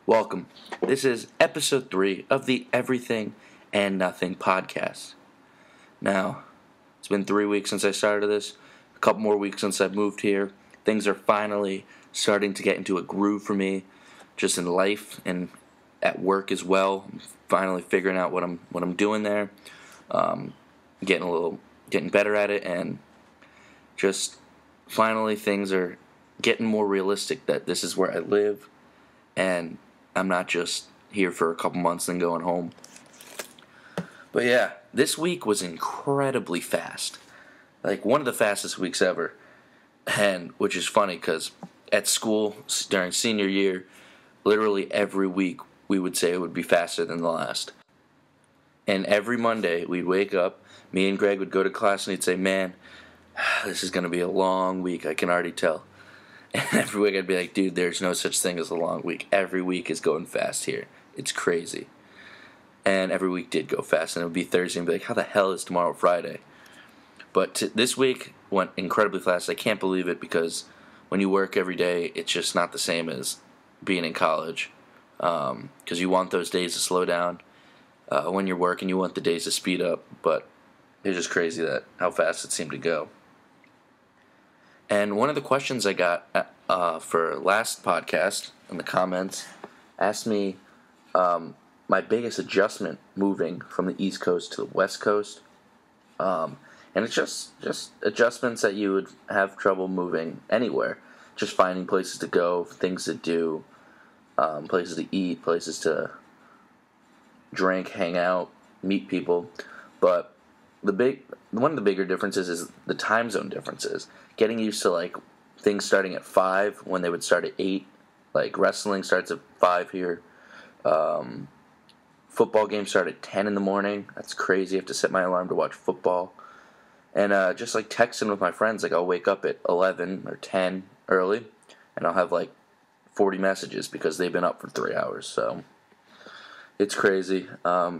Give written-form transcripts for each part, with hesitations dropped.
Welcome. This is episode 3 of the Everything and Nothing podcast. Now, it's been 3 weeks since I started this, a couple more weeks since I've moved here. Things are finally starting to get into a groove for me, just in life and at work as well. I'm finally figuring out what I'm doing there, getting better at it, and just finally things are getting more realistic that this is where I live, and I'm not just here for a couple months and going home. But yeah, this week was incredibly fast. Like, one of the fastest weeks ever. And which is funny because at school during senior year, literally every week we would say it would be faster than the last. And every Monday we'd wake up, me and Greg would go to class and he'd say, "Man, this is going to be a long week, I can already tell." And every week I'd be like, "Dude, there's no such thing as a long week. Every week is going fast here. It's crazy." And every week did go fast, and it would be Thursday and be like, "How the hell is tomorrow Friday?" But this week went incredibly fast. I can't believe it because when you work every day, it's just not the same as being in college. Because you want those days to slow down. When you're working, you want the days to speed up. But it's just crazy that how fast it seemed to go. And one of the questions I got for last podcast in the comments asked me my biggest adjustment moving from the East Coast to the West Coast. And it's just adjustments that you would have trouble moving anywhere. Just finding places to go, things to do, places to eat, places to drink, hang out, meet people. But one of the bigger differences is the time zone differences. Getting used to like things starting at 5 when they would start at 8. Like wrestling starts at 5 here. Football games start at 10 in the morning. That's crazy. I have to set my alarm to watch football. And just like texting with my friends, like I'll wake up at 11 or 10 early, and I'll have like 40 messages because they've been up for 3 hours. So it's crazy. I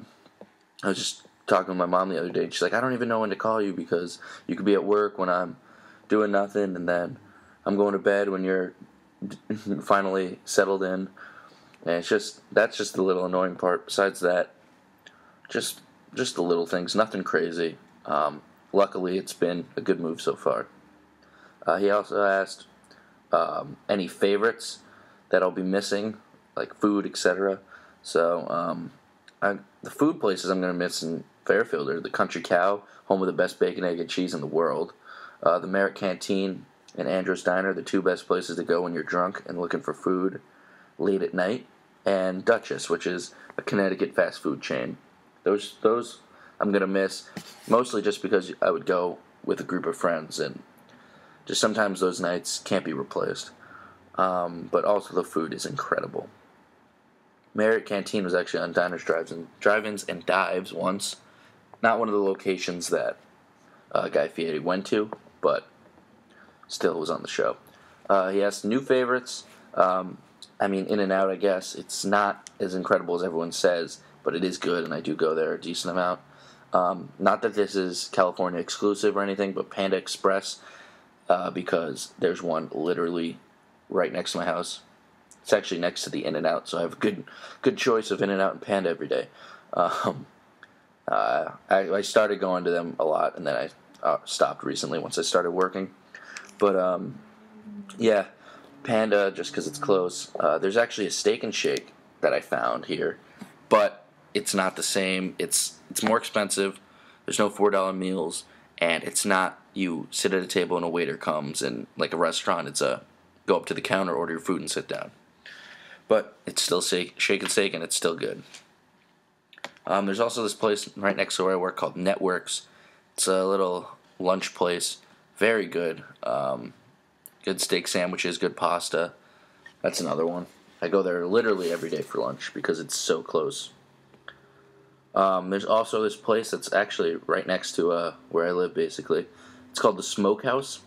was just talking with my mom the other day, and she's like, "I don't even know when to call you because you could be at work when I'm doing nothing, and then I'm going to bed when you're finally settled in." And that's just the little annoying part. Besides that, just the little things, nothing crazy. Luckily, it's been a good move so far. He also asked any favorites that I'll be missing, like food, etc. So the food places I'm going to miss in Fairfield are the Country Cow, home of the best bacon, egg, and cheese in the world. The Merritt Canteen and Andrew's Diner, the two best places to go when you're drunk and looking for food late at night. And Duchess, which is a Connecticut fast food chain. Those I'm going to miss, mostly just because I would go with a group of friends, and just sometimes those nights can't be replaced. But also the food is incredible. Merritt Canteen was actually on Diners, Drive-Ins, and Dives once. Not one of the locations that Guy Fieri went to, but still was on the show. He asked new favorites. In-N-Out, I guess. It's not as incredible as everyone says, but it is good, and I do go there a decent amount. Not that this is California exclusive or anything, but Panda Express, because there's one literally right next to my house. It's actually next to the In-N-Out, so I have a good choice of In-N-Out and Panda every day. I started going to them a lot, and then I stopped recently once I started working. But, yeah, Panda, just because it's close. There's actually a Steak and Shake that I found here, but it's not the same. It's more expensive. There's no $4 meals, and it's not you sit at a table and a waiter comes, and like a restaurant, it's a go up to the counter, order your food, and sit down. But it's still Shake and Steak, and it's still good. There's also this place right next to where I work called Networks. It's a little lunch place. Very good. Good steak sandwiches, good pasta. That's another one. I go there literally every day for lunch because it's so close. There's also this place that's actually right next to where I live, basically. It's called the Smokehouse.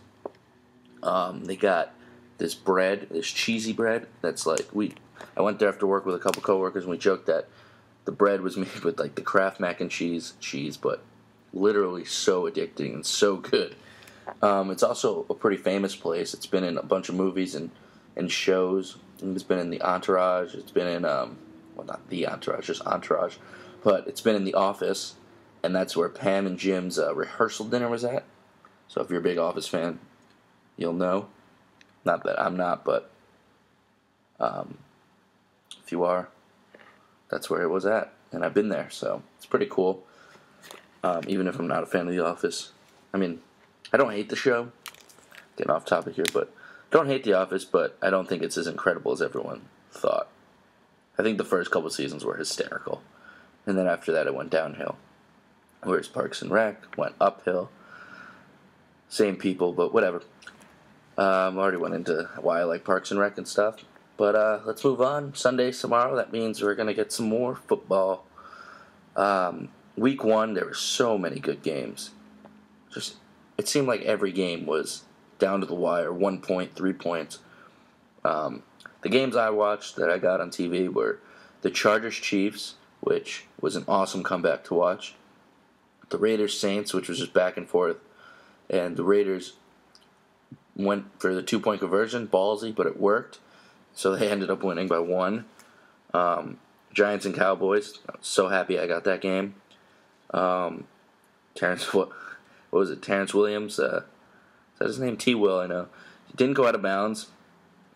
They got this bread, this cheesy bread that's like, I went there after work with a couple coworkers, and we joked that the bread was made with like the Kraft mac and cheese, but literally so addicting and so good. It's also a pretty famous place. It's been in a bunch of movies and in shows. It's been in The Entourage. It's been in, well, not The Entourage, just Entourage. But it's been in The Office, and that's where Pam and Jim's rehearsal dinner was at. So if you're a big Office fan, you'll know. Not that I'm not, but if you are, that's where it was at. And I've been there, so it's pretty cool. Even if I'm not a fan of The Office. I mean, I don't hate the show. Getting off topic here, but I don't hate The Office, but I don't think it's as incredible as everyone thought. I think the first couple seasons were hysterical. And then after that, it went downhill. Whereas Parks and Rec went uphill. Same people, but whatever. I already went into why I like Parks and Rec and stuff. But let's move on. Sunday's tomorrow. That means we're going to get some more football. Week 1, there were so many good games. It seemed like every game was down to the wire, 1 point, 3 points. The games I watched that I got on TV were the Chargers-Chiefs, which was an awesome comeback to watch. The Raiders-Saints, which was just back and forth. And the Raiders went for the 2-point conversion, ballsy, but it worked. So they ended up winning by 1. Giants and Cowboys, I was so happy I got that game. What was it? Terrence Williams? Is that his name? T-Will, I know. He didn't go out of bounds.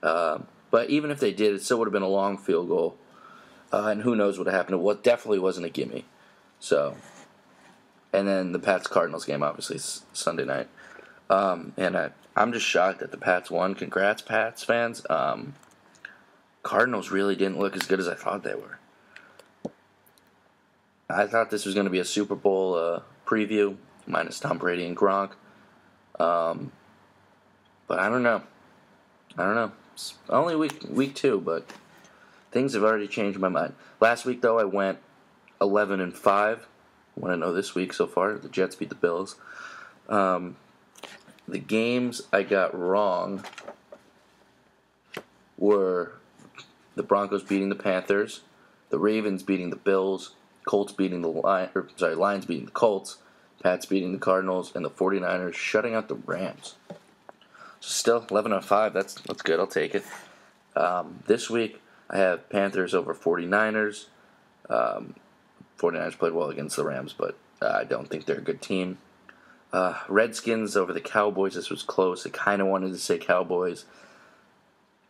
But even if they did, it still would have been a long field goal. And who knows what happened. It definitely wasn't a gimme. So, and then the Pats-Cardinals game, obviously, Sunday night. And I'm just shocked that the Pats won. Congrats, Pats fans. Cardinals really didn't look as good as I thought they were. I thought this was going to be a Super Bowl preview, minus Tom Brady and Gronk. But I don't know. It's only week 2, but things have already changed my mind. Last week, though, I went 11-5. I want to know this week so far. The Jets beat the Bills. The games I got wrong were the Broncos beating the Panthers, the Ravens beating the Bills, Lions beating the Colts, Pats beating the Cardinals, and the 49ers shutting out the Rams. So still 11-5. That's good. I'll take it. This week I have Panthers over 49ers. 49ers played well against the Rams, but I don't think they're a good team. Redskins over the Cowboys. This was close. I kind of wanted to say Cowboys.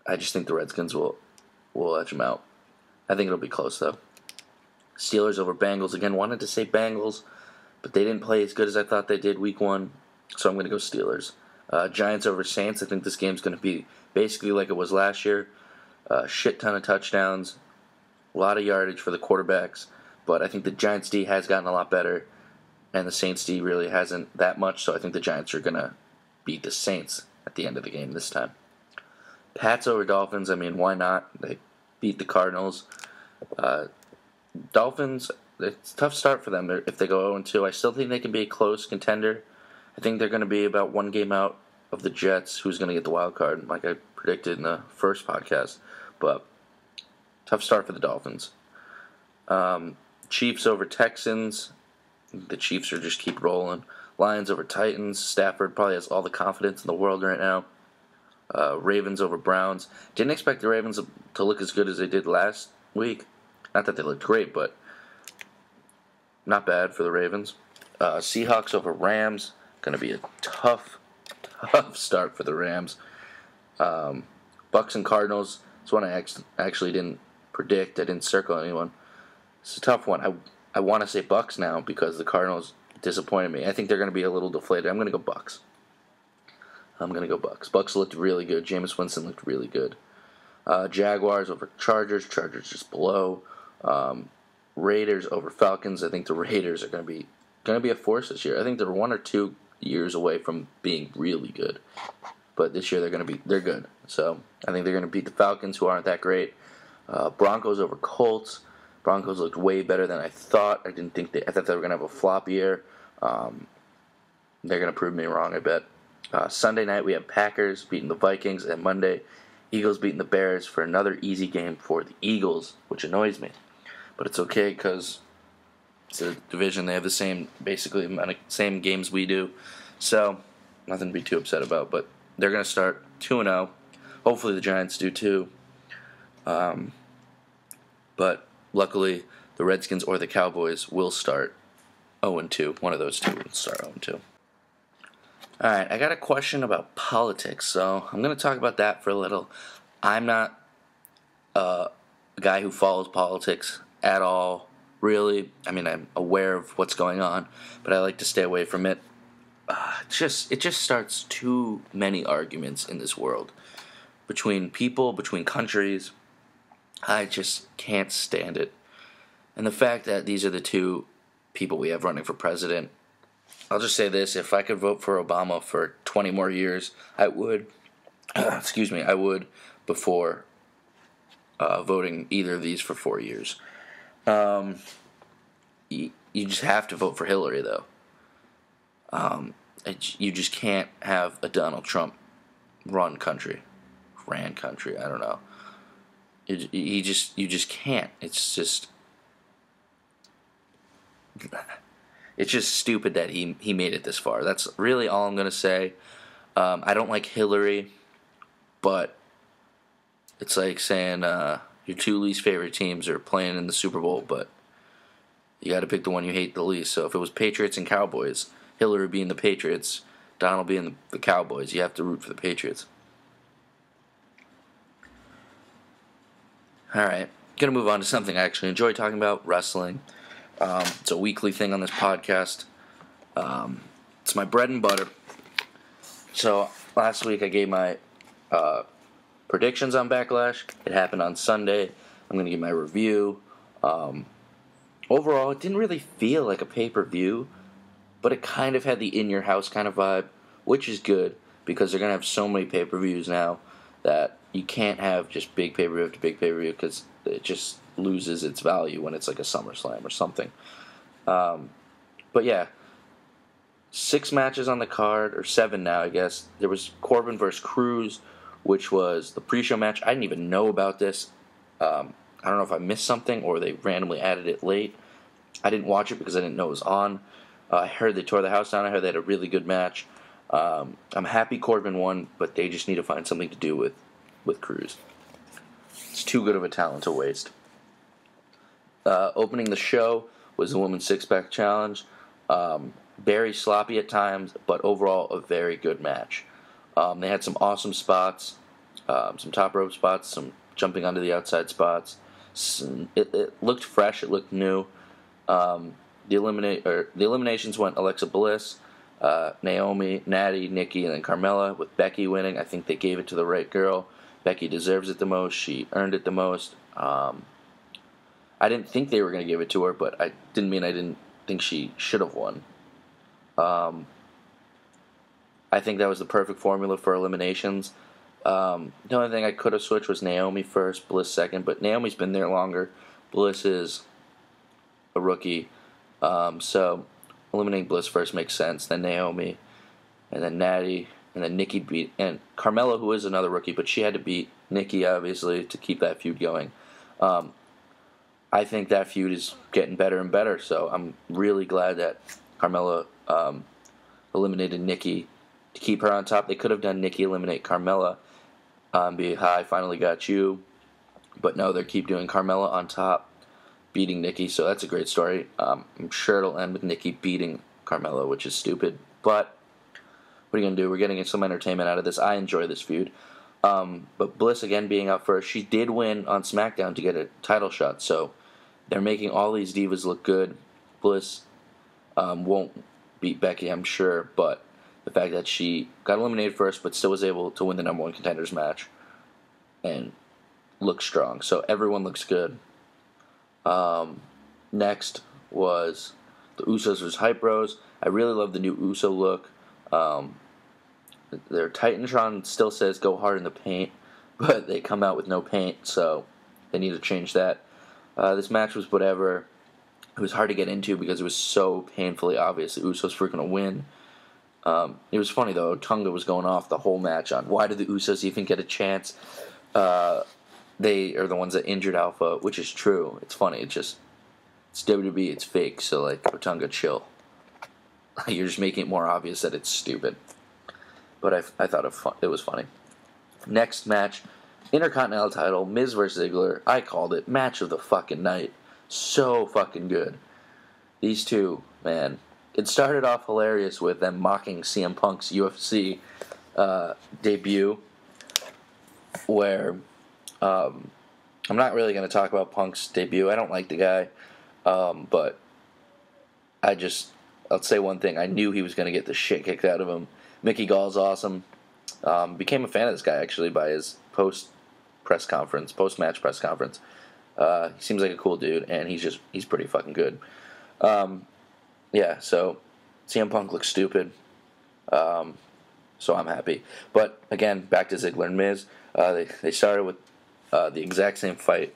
I just think the Redskins will edge them out. I think it'll be close, though. Steelers over Bengals. Again, wanted to say Bengals, but they didn't play as good as I thought they did week 1, so I'm going to go Steelers. Giants over Saints. I think this game's going to be basically like it was last year. Shit ton of touchdowns, a lot of yardage for the quarterbacks, but I think the Giants' D has gotten a lot better, and the Saints' D really hasn't that much, so I think the Giants are going to beat the Saints at the end of the game this time. Pats over Dolphins. I mean, why not? They beat the Cardinals. Dolphins, it's a tough start for them if they go 0-2. I still think they can be a close contender. I think they're going to be about 1 game out of the Jets, who's going to get the wild card, like I predicted in the first podcast. But tough start for the Dolphins. Chiefs over Texans. The Chiefs are just keep rolling. Lions over Titans. Stafford probably has all the confidence in the world right now. Ravens over Browns. Didn't expect the Ravens to look as good as they did last week. Not that they looked great, but not bad for the Ravens. Seahawks over Rams. Going to be a tough start for the Rams. Bucks and Cardinals. It's one I actually didn't predict. I didn't circle anyone. It's a tough one. I want to say Bucks now because the Cardinals disappointed me. I think they're going to be a little deflated. I'm going to go Bucks. Bucks looked really good. Jameis Winston looked really good. Jaguars over Chargers. Chargers just below. Raiders over Falcons. I think the Raiders are going to be a force this year. I think they're 1 or 2 years away from being really good, but this year they're good. So I think they're going to beat the Falcons, who aren't that great. Broncos over Colts. Broncos looked way better than I thought. I thought they were going to have a flop year. They're going to prove me wrong, I bet. Sunday night we have Packers beating the Vikings, and Monday Eagles beating the Bears for another easy game for the Eagles, which annoys me. But it's okay because it's a division. They have the same games we do. So nothing to be too upset about. But they're going to start 2-0. Hopefully the Giants do too. But luckily, the Redskins or the Cowboys will start 0-2. One of those two will start 0-2. All right, I got a question about politics, so I'm going to talk about that for a little. I'm not a guy who follows politics at all, really. I mean, I'm aware of what's going on, but I like to stay away from it. It just starts too many arguments in this world between people, between countries. I just can't stand it. And the fact that these are the two people we have running for president, I'll just say this: if I could vote for Obama for 20 more years, I would. Excuse me, I would before voting either of these for 4 years. You just have to vote for Hillary, though. You just can't have a Donald Trump ran country. I don't know. You just can't. It's just stupid that he made it this far. That's really all I'm gonna say. I don't like Hillary, but it's like saying your two least favorite teams are playing in the Super Bowl, but you got to pick the one you hate the least. So if it was Patriots and Cowboys, Hillary being the Patriots, Donald being the Cowboys, you have to root for the Patriots. All right, gonna move on to something I actually enjoy talking about: wrestling. It's a weekly thing on this podcast. It's my bread and butter. So last week I gave my predictions on Backlash. It happened on Sunday. I'm going to give my review. Overall, it didn't really feel like a pay-per-view, but it kind of had the in-your-house kind of vibe, which is good because they're going to have so many pay-per-views now that you can't have just big pay-per-view after big pay-per-view because it just loses its value when it's like a SummerSlam or something. But yeah, 6 matches on the card, or 7 now, I guess. There was Corbin versus Cruz, which was the pre-show match. I didn't even know about this. I don't know if I missed something or they randomly added it late. I didn't watch it because I didn't know it was on. I heard they tore the house down. I heard they had a really good match. I'm happy Corbin won, but they just need to find something to do with Cruz. It's too good of a talent to waste. Opening the show was the Women's Six-Pack Challenge. Very sloppy at times, but overall a very good match. They had some awesome spots, some top rope spots, some jumping onto the outside spots. It looked fresh. It looked new. The eliminations went Alexa Bliss, Naomi, Natty, Nikki, and then Carmella, with Becky winning. I think they gave it to the right girl. Becky deserves it the most. She earned it the most. I didn't think they were going to give it to her, but I didn't think she should have won. I think that was the perfect formula for eliminations. The only thing I could have switched was Naomi first, Bliss second, but Naomi's been there longer. Bliss is a rookie, so eliminating Bliss first makes sense. Then Naomi, and then Natty, and then Nikki and Carmella, who is another rookie, but she had to beat Nikki, obviously, to keep that feud going. I think that feud is getting better and better, so I'm really glad that Carmella eliminated Nikki to keep her on top. They could have done Nikki eliminate Carmella, be hi, finally got you, but no, they keep doing Carmella on top, beating Nikki, so that's a great story. I'm sure it'll end with Nikki beating Carmella, which is stupid, but what are you going to do? We're getting some entertainment out of this. I enjoy this feud. But Bliss, again, being out first, she did win on SmackDown to get a title shot, so they're making all these divas look good. Bliss won't beat Becky, I'm sure, but the fact that she got eliminated first but still was able to win the number one contenders match and look strong. So everyone looks good. Next was the Usos vs. Hype Bros. I really love the new Uso look. Their Titantron still says go hard in the paint, but they come out with no paint, so they need to change that. This match was whatever. It was hard to get into because it was so painfully obvious the Usos were going to win. It was funny, though. Tonga was going off the whole match on why did the Usos even get a chance. They are the ones that injured Alpha, which is true. It's funny. It's WWE. It's fake. So, like, Otunga, chill. You're just making it more obvious that it's stupid. But I thought it was funny. Next match, Intercontinental title, Miz vs. Ziggler. I called it. Match of the fucking night. So fucking good. These two, man. It started off hilarious with them mocking CM Punk's UFC debut, where I'm not really going to talk about Punk's debut. I don't like the guy, but I'll say one thing. I knew he was going to get the shit kicked out of him. Mickey Gall's awesome. Became a fan of this guy, actually, by his post-match press conference. He seems like a cool dude, and he's pretty fucking good. So CM Punk looks stupid. So I'm happy. But, again, back to Ziggler and Miz. They started with the exact same fight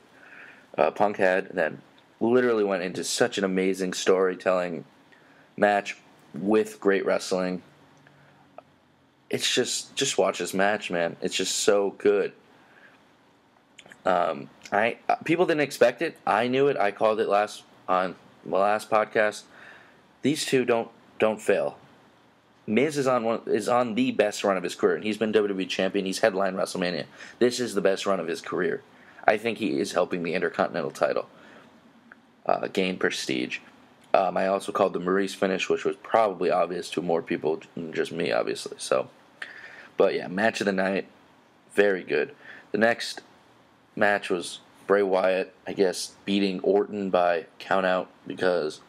Punk had, and then literally went into such an amazing storytelling match with great wrestling. It's just watch this match, man. It's just so good. People didn't expect it. I knew it. I called it on my last podcast. These two don't fail. Miz is on the best run of his career, and he's been WWE champion. He's headlined WrestleMania. This is the best run of his career. I think he is helping the Intercontinental title gain prestige. I also called the Maurice finish, which was probably obvious to more people than just me, obviously. But yeah, match of the night, very good. The next match was Bray Wyatt, I guess, beating Orton by countout because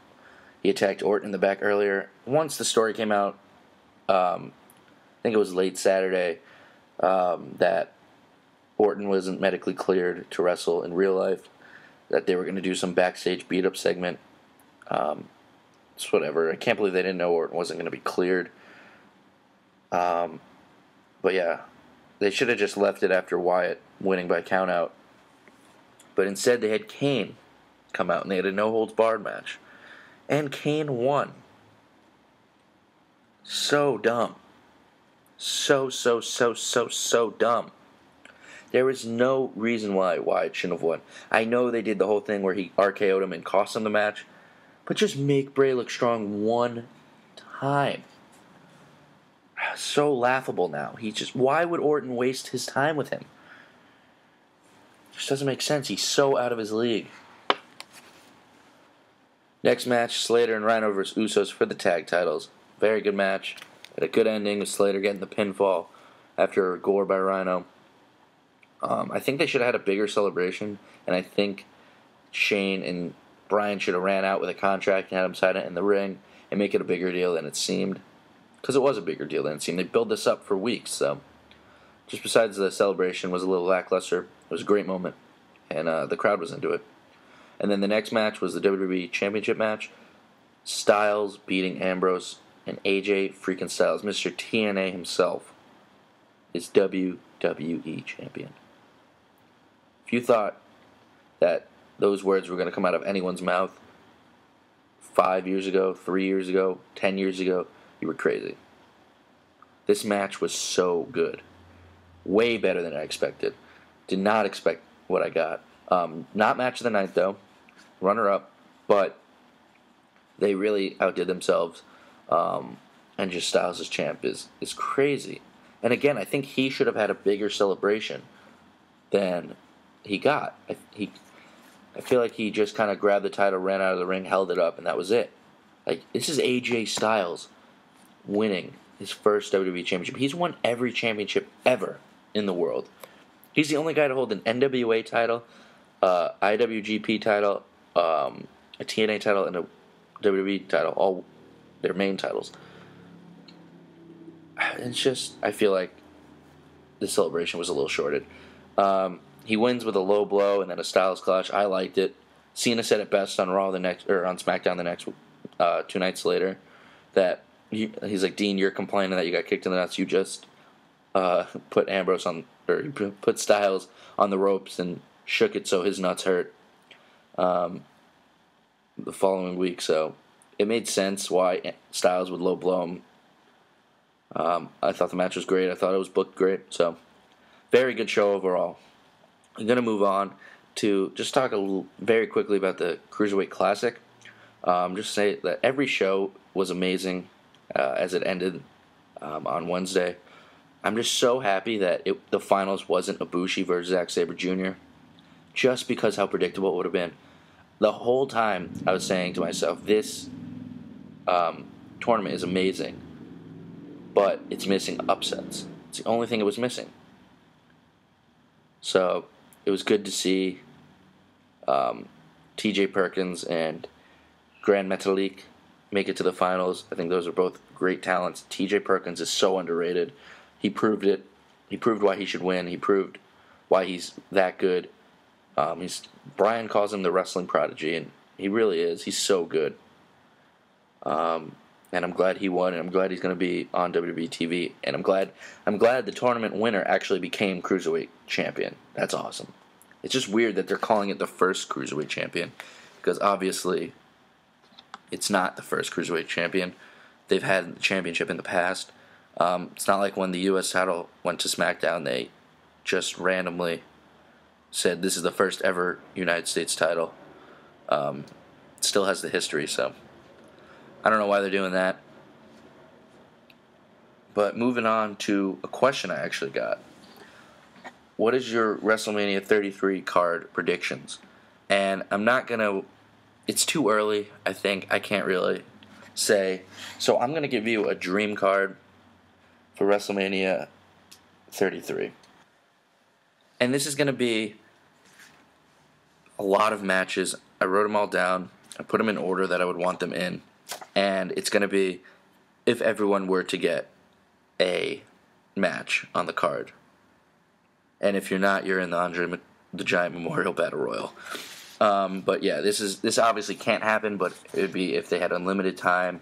he attacked Orton in the back earlier. Once the story came out, I think it was late Saturday, that Orton wasn't medically cleared to wrestle in real life, that they were going to do some backstage beat-up segment. It's whatever. I can't believe they didn't know Orton wasn't going to be cleared. But yeah, they should have just left it after Wyatt winning by countout. But instead they had Kane come out, and they had a no-holds-barred match. And Kane won. So dumb. So dumb. There is no reason why Wyatt shouldn't have won. I know they did the whole thing where he RKO'd him and cost him the match, but just make Bray look strong one time. So laughable now. Why would Orton waste his time with him? It just doesn't make sense. He's so out of his league. Next match, Slater and Rhino vs. Usos for the tag titles. Very good match. Had a good ending with Slater getting the pinfall after a gore by Rhino. I think they should have had a bigger celebration, and I think Shane and Bryan should have ran out with a contract and had him sign it in the ring and make it a bigger deal than it seemed. Because it was a bigger deal than it seemed. They built this up for weeks, so just besides the celebration was a little lackluster. It was a great moment, and the crowd was into it. And then the next match was the WWE Championship match. Styles beating Ambrose, and AJ freaking Styles, Mr. TNA himself, is WWE Champion. If you thought that those words were going to come out of anyone's mouth 5 years ago, 3 years ago, 10 years ago, you were crazy. This match was so good. Way better than I expected. Did not expect what I got. Not match of the night, though. Runner-up. But they really outdid themselves. And just Styles as champ is crazy. And again, I think he should have had a bigger celebration than he got. I feel like he just kind of grabbed the title, ran out of the ring, held it up, and that was it. Like, this is AJ Styles winning his first WWE championship. He's won every championship ever in the world. He's the only guy to hold an NWA title, IWGP title, a TNA title, and a WWE title, all their main titles. It's just, I feel like the celebration was a little shorted. He wins with a low blow and then a Styles clutch. I liked it. Cena said it best on Raw on SmackDown the next 2 nights later, that he's like, Dean, you're complaining that you got kicked in the nuts. You just put put Styles on the ropes and shook it so his nuts hurt the following week. So it made sense why Styles would low blow him. I thought the match was great. I thought it was booked great. So very good show overall. I'm going to move on to just talk very quickly about the Cruiserweight Classic. Just say that every show was amazing as it ended on Wednesday. I'm just so happy that the finals wasn't Ibushi versus Zack Sabre Jr. Just because how predictable it would have been. The whole time I was saying to myself, this tournament is amazing, but it's missing upsets. It's the only thing it was missing. So it was good to see T.J. Perkins and Grand Metalik make it to the finals. I think those are both great talents. T.J. Perkins is so underrated. He proved it. He proved why he should win. He proved why he's that good. Brian calls him the wrestling prodigy, and he really is. He's so good. And I'm glad he won, and I'm glad he's going to be on WWE TV. And I'm glad the tournament winner actually became Cruiserweight champion. That's awesome. It's just weird that they're calling it the first Cruiserweight champion, because obviously it's not the first Cruiserweight champion. They've had the championship in the past. It's not like when the U.S. title went to SmackDown, they just randomly said this is the first ever United States title. It still has the history, so I don't know why they're doing that. But moving on to a question I actually got. What is your WrestleMania 33 card predictions? And I'm not going to... It's too early, I think. I can't really say. So I'm going to give you a dream card for WrestleMania 33. And this is going to be a lot of matches. I wrote them all down. I put them in order that I would want them in. And it's going to be if everyone were to get a match on the card. And if you're not, you're in the Andre the Giant Memorial Battle Royal. But yeah, this obviously can't happen, but it would be if they had unlimited time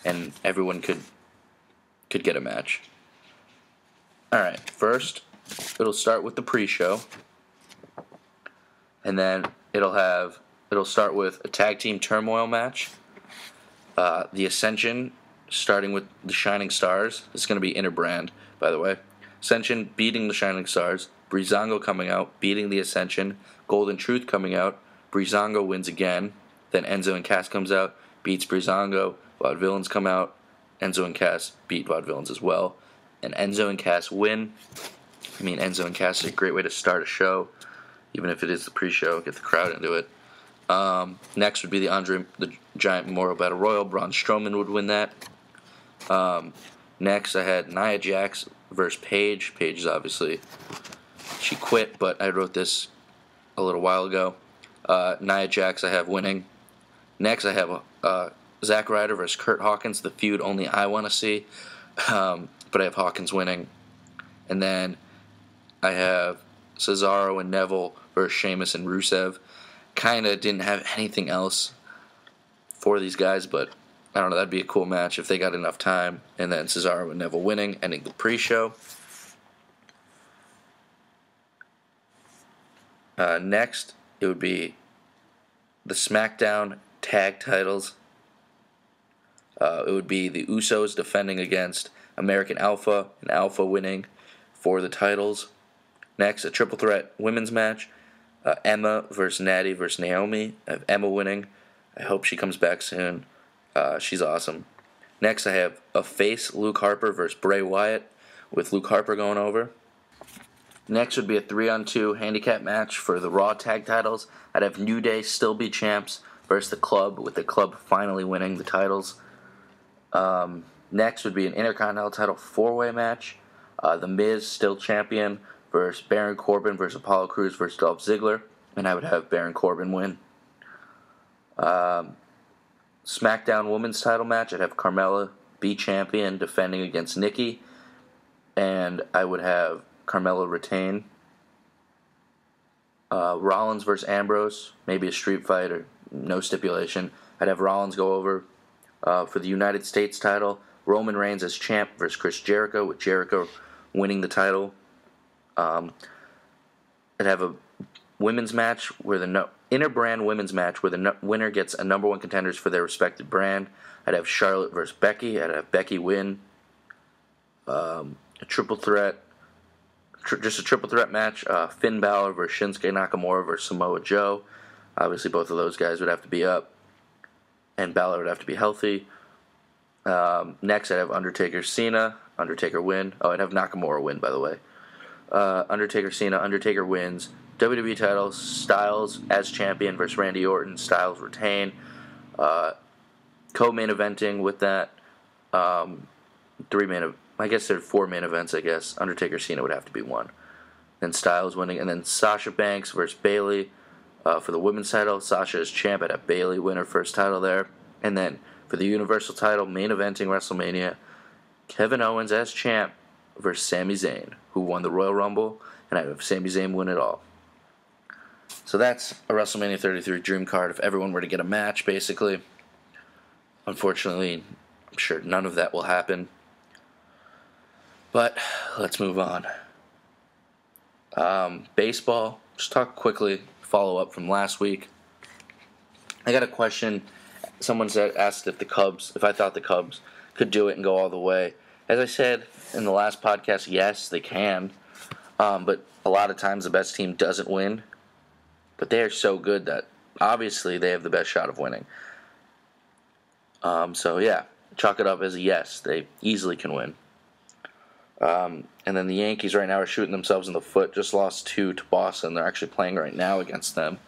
and everyone could get a match. Alright, first, it'll start with the pre-show. And then it'll start with a tag team turmoil match. The Ascension, starting with the Shining Stars. This is going to be Interbrand, by the way. Ascension beating the Shining Stars. Breezango coming out, beating the Ascension. Golden Truth coming out. Breezango wins again. Then Enzo and Cass comes out, beats Breezango. Vaudevillains come out. Enzo and Cass beat Vaudevillains as well. And Enzo and Cass win. I mean, Enzo and Cass is a great way to start a show, even if it is the pre-show, get the crowd into it. Next would be the Andre the Giant Memorial Battle Royal. Braun Strowman would win that. Next, I had Nia Jax versus Paige. Paige is obviously, she quit, but I wrote this a little while ago. Nia Jax I have winning. Next, I have Zack Ryder versus Kurt Hawkins, the feud only I want to see. But I have Hawkins winning. And then I have Cesaro and Neville versus Sheamus and Rusev. Kind of didn't have anything else for these guys, but I don't know, that'd be a cool match if they got enough time. And then Cesaro and Neville winning, ending the pre-show. Next, it would be the SmackDown tag titles. It would be the Usos defending against American Alpha, and Alpha winning for the titles. Next, a triple threat women's match. Emma versus Natty versus Naomi. I have Emma winning. I hope she comes back soon. She's awesome. Next, I have a face Luke Harper versus Bray Wyatt, with Luke Harper going over. Next would be a 3-on-2 handicap match for the Raw tag titles. I'd have New Day still be champs versus the Club, with the Club finally winning the titles. Next would be an Intercontinental title 4-way match. The Miz still champion versus Baron Corbin versus Apollo Crews versus Dolph Ziggler, and I would have Baron Corbin win. SmackDown Women's title match, I'd have Carmella be champion defending against Nikki, and I would have Carmella retain. Rollins versus Ambrose, maybe a street fight or no stipulation. I'd have Rollins go over. For the United States title, Roman Reigns as champ versus Chris Jericho, with Jericho winning the title. I'd have a women's match where the inter-brand women's match where the winner gets a number one contenders for their respective brand. I'd have Charlotte versus Becky. I'd have Becky win. A triple threat, just a triple threat match. Finn Balor versus Shinsuke Nakamura versus Samoa Joe. Obviously, both of those guys would have to be up, and Balor would have to be healthy. Next, I'd have Undertaker Cena. Undertaker win. Oh, I'd have Nakamura win, by the way. Undertaker Cena. Undertaker wins. WWE title. Styles as champion versus Randy Orton. Styles retain. Co-main eventing with that. I guess there are 4 main events. I guess Undertaker Cena would have to be one. Then Styles winning, and then Sasha Banks versus Bayley for the women's title. Sasha is champ. I'd have Bayley win her first title there, and then for the Universal title, main eventing WrestleMania, Kevin Owens as champ versus Sami Zayn, who won the Royal Rumble, and I have Sami Zayn win it all. So that's a WrestleMania 33 dream card if everyone were to get a match, basically. Unfortunately, I'm sure none of that will happen. But let's move on. Baseball, just talk quickly, follow up from last week. I got a question. Someone asked if I thought the Cubs could do it and go all the way. As I said in the last podcast, yes, they can. But a lot of times the best team doesn't win. But they are so good that obviously they have the best shot of winning. So yeah, chalk it up as a yes. They easily can win. And then the Yankees right now are shooting themselves in the foot. Just lost 2 to Boston. They're actually playing right now against them.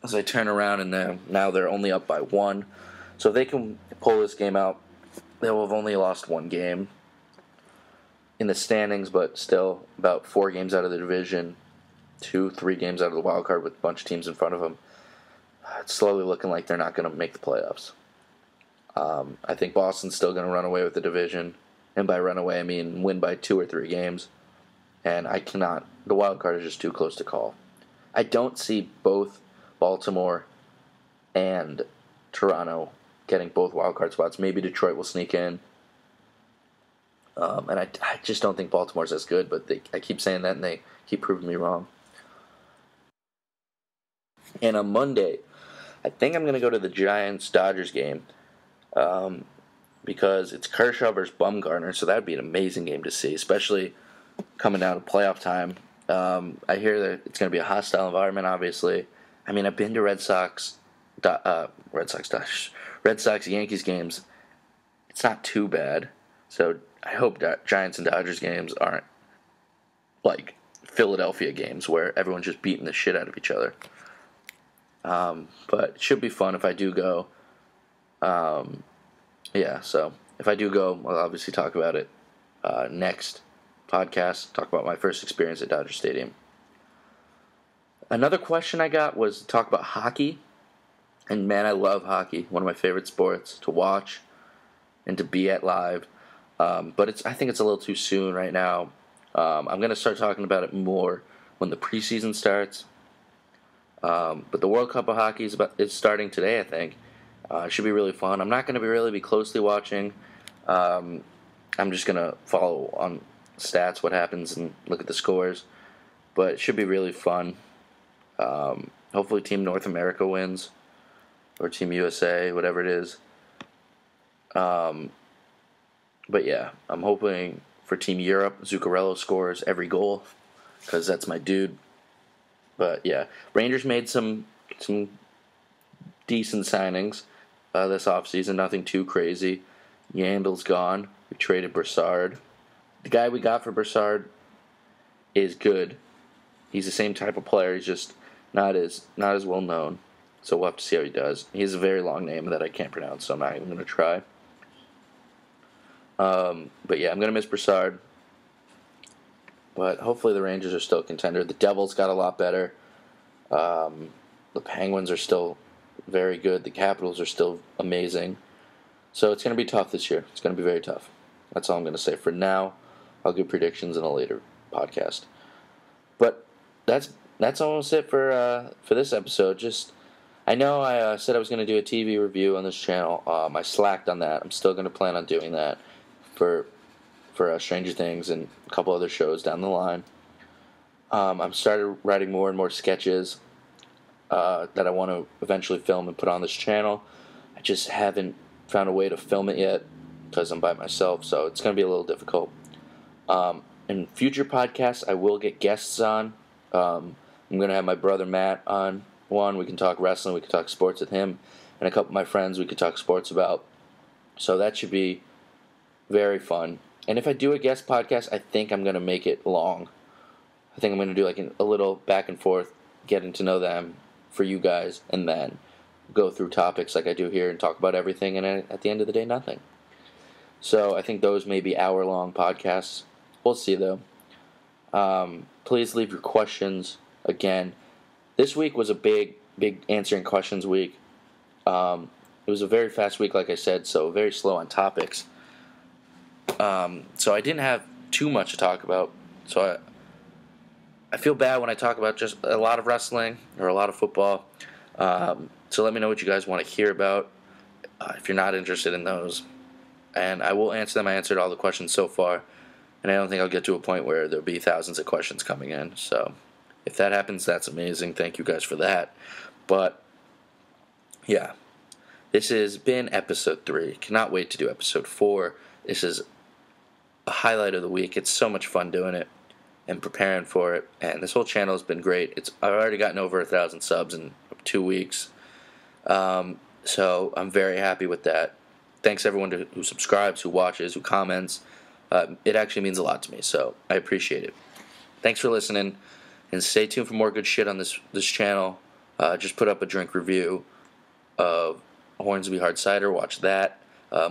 As I turn around and now they're only up by 1. So if they can pull this game out, they will have only lost 1 game in the standings, but still about 4 games out of the division, 2-3 games out of the wild card with a bunch of teams in front of them. It's slowly looking like they're not going to make the playoffs. I think Boston's still going to run away with the division. And by run away, I mean win by 2 or 3 games. And the wild card is just too close to call. I don't see both Baltimore and Toronto getting both wild card spots. Maybe Detroit will sneak in. And I just don't think Baltimore's as good, but I keep saying that and they keep proving me wrong. And on Monday, I think I'm going to go to the Giants-Dodgers game. Because it's Kershaw versus Bumgarner, so that would be an amazing game to see, especially coming down to playoff time. I hear that it's going to be a hostile environment, obviously. I mean, I've been to Red Sox Yankees games. It's not too bad. So I hope that Giants and Dodgers games aren't like Philadelphia games where everyone's just beating the shit out of each other. But it should be fun if I do go. Yeah, so if I do go, I'll obviously talk about it next podcast, talk about my first experience at Dodger Stadium. Another question I got was to talk about hockey. And man, I love hockey. One of my favorite sports to watch and to be at live. But I think it's a little too soon right now. I'm going to start talking about it more when the preseason starts. But the World Cup of Hockey is starting today, I think. It should be really fun. I'm not going to really be closely watching. I'm just going to follow on stats, what happens, and look at the scores. But it should be really fun. Hopefully Team North America wins. Or Team USA, whatever it is. But yeah, I'm hoping for Team Europe. Zuccarello scores every goal. Because that's my dude. But yeah, Rangers made some decent signings this offseason, nothing too crazy. Yandel's gone. We traded Brassard. The guy we got for Brassard is good. He's the same type of player. He's just not as well known. So we'll have to see how he does. He has a very long name that I can't pronounce, so I'm not even going to try. But yeah, I'm going to miss Brassard. But hopefully the Rangers are still a contender. The Devils got a lot better. The Penguins are still very good. The Capitals are still amazing. So it's going to be tough this year. It's going to be very tough. That's all I'm going to say for now. I'll give predictions in a later podcast. But that's almost it for this episode. I know I said I was going to do a TV review on this channel. I slacked on that. I'm still going to plan on doing that for Stranger Things and a couple other shows down the line. I've started writing more and more sketches that I want to eventually film and put on this channel. I just haven't found a way to film it yet because I'm by myself, so it's going to be a little difficult. In future podcasts, I will get guests on. I'm going to have my brother Matt on one. We can talk wrestling, we can talk sports with him, and a couple of my friends we could talk sports about. So that should be Very fun. And if I do a guest podcast, I think I'm going to make it long. I think I'm going to do like a little back and forth, getting to know them for you guys, and then go through topics like I do here and talk about everything, and at the end of the day, nothing. So I think those may be hour-long podcasts. We'll see, though. Please leave your questions. Again, this week was a big answering questions week. It was a very fast week, like I said, so very slow on topics. So I didn't have too much to talk about. So I feel bad when I talk about just a lot of wrestling or a lot of football. So let me know what you guys want to hear about if you're not interested in those. And I will answer them. I answered all the questions so far. And I don't think I'll get to a point where there'll be thousands of questions coming in. So if that happens, that's amazing. Thank you guys for that. But yeah, this has been episode 3. Cannot wait to do episode 4. This is a highlight of the week. It's so much fun doing it and preparing for it. And this whole channel has been great. I've already gotten over 1,000 subs in 2 weeks. So I'm very happy with that. Thanks everyone who subscribes, who watches, who comments. It actually means a lot to me, so I appreciate it. Thanks for listening, and stay tuned for more good shit on this channel. Just put up a drink review of Hornsby Hard Cider. Watch that.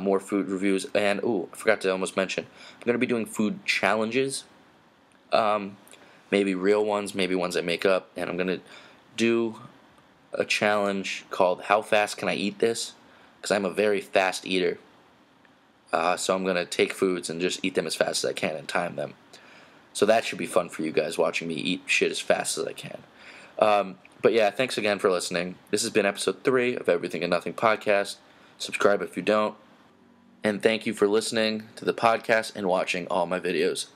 More food reviews. And, I forgot to almost mention, I'm going to be doing food challenges. Maybe real ones, maybe ones I make up. And I'm going to do a challenge called How Fast Can I Eat This? Because I'm a very fast eater. So I'm going to take foods and just eat them as fast as I can and time them. So that should be fun for you guys watching me eat shit as fast as I can. But yeah, thanks again for listening. This has been episode 3 of Everything and Nothing podcast. Subscribe if you don't. And thank you for listening to the podcast and watching all my videos.